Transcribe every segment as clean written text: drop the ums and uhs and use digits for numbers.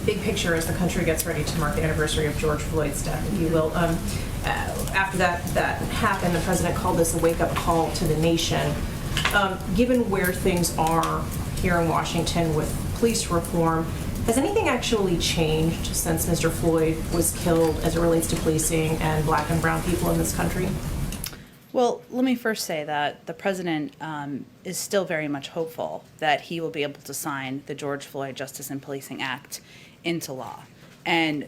big picture as the country gets ready to mark the anniversary of George Floyd's death, if you will. After that happened, the president called this a wake-up call to the nation. Given where things are here in Washington with police reform, has anything actually changed since Mr. Floyd was killed as it relates to policing and black and brown people in this country? Well, let me first say that the president is still very much hopeful that he will be able to sign the George Floyd Justice and Policing Act into law. And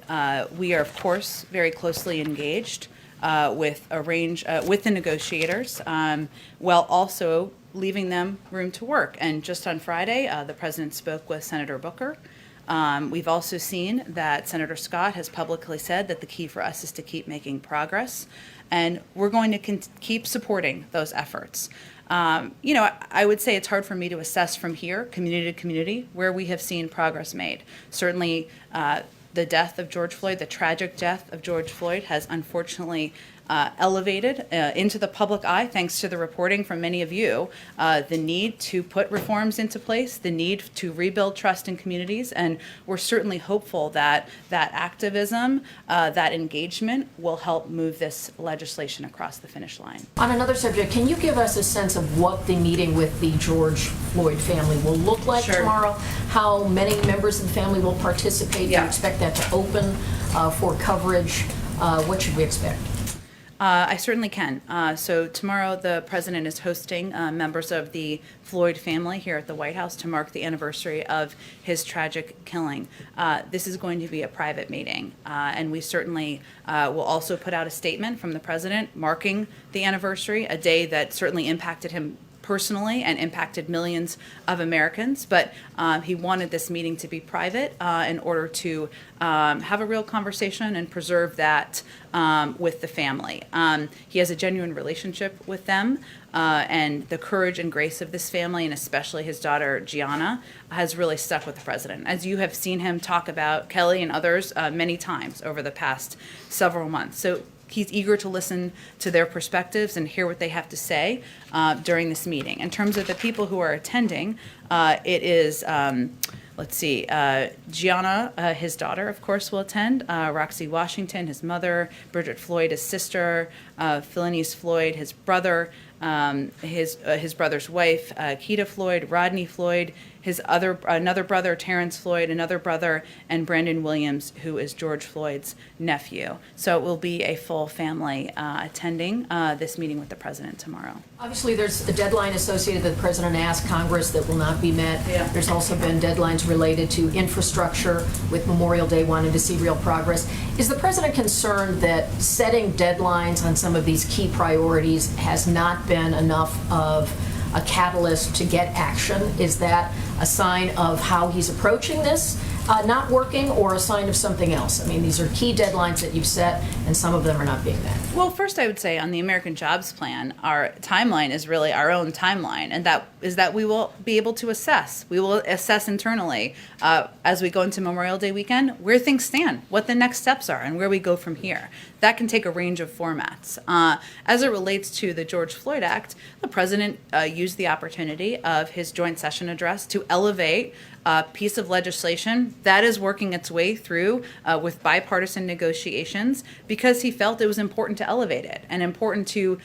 we are, of course, very closely engaged with the negotiators, while also leaving them room to work. And just on Friday, the president spoke with Senator Booker. We've also seen that Senator Scott has publicly said that the key for us is to keep making progress, and we're going to keep supporting those efforts. I would say it's hard for me to assess from here, community to community, where we have seen progress made. Certainly, the death of George Floyd, the tragic death of George Floyd, has unfortunately elevated into the public eye, thanks to the reporting from many of you, the need to put reforms into place, the need to rebuild trust in communities, and we're certainly hopeful that that activism, that engagement will help move this legislation across the finish line. On another subject, can you give us a sense of what the meeting with the George Floyd family will look like tomorrow? How many members of the family will participate? Do you expect that to open for coverage? What should we expect? I certainly can. So tomorrow the president is hosting members of the Floyd family here at the White House to mark the anniversary of his tragic killing. This is going to be a private meeting, and we certainly will also put out a statement from the president marking the anniversary, a day that certainly impacted him personally and impacted millions of Americans, but he wanted this meeting to be private in order to have a real conversation and preserve that with the family. He has a genuine relationship with them, and the courage and grace of this family, and especially his daughter Gianna, has really stuck with the president, as you have seen him talk about Kelly and others many times over the past several months. So he's eager to listen to their perspectives and hear what they have to say during this meeting. In terms of the people who are attending, it is, Gianna, his daughter, of course, will attend. Roxy Washington, his mother. Bridget Floyd, his sister. Philonise Floyd, his brother. His brother's wife, Keita Floyd. Rodney Floyd. Another brother, Terrence Floyd, another brother, and Brandon Williams, who is George Floyd's nephew. So it will be a full family attending this meeting with the president tomorrow. Obviously, there's a deadline associated that the president asked Congress that will not be met. Yeah. There's also been deadlines related to infrastructure, with Memorial Day wanting to see real progress. Is the president concerned that setting deadlines on some of these key priorities has not been enough of a catalyst to get action? Is that a sign of how he's approaching this not working, or a sign of something else? I mean, these are key deadlines that you've set, and some of them are not being met. Well, first I would say on the American Jobs Plan, our timeline is really our own timeline, and that is that we will be able to assess. We will assess internally as we go into Memorial Day weekend where things stand, what the next steps are, and where we go from here. That can take a range of formats. As it relates to the George Floyd Act, the president used the opportunity of his joint session address to elevate a piece of legislation that is working its way through with bipartisan negotiations, because he felt it was important to elevate it and important to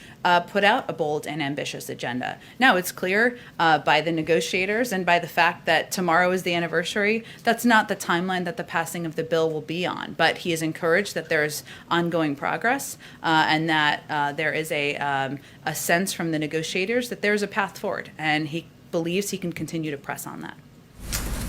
put out a bold and ambitious agenda. Now, it's clear by the negotiators and by the fact that tomorrow is the anniversary, that's not the timeline that the passing of the bill will be on. But he is encouraged that there's ongoing progress and that there is a sense from the negotiators that there's a path forward, and he believes he can continue to press on that.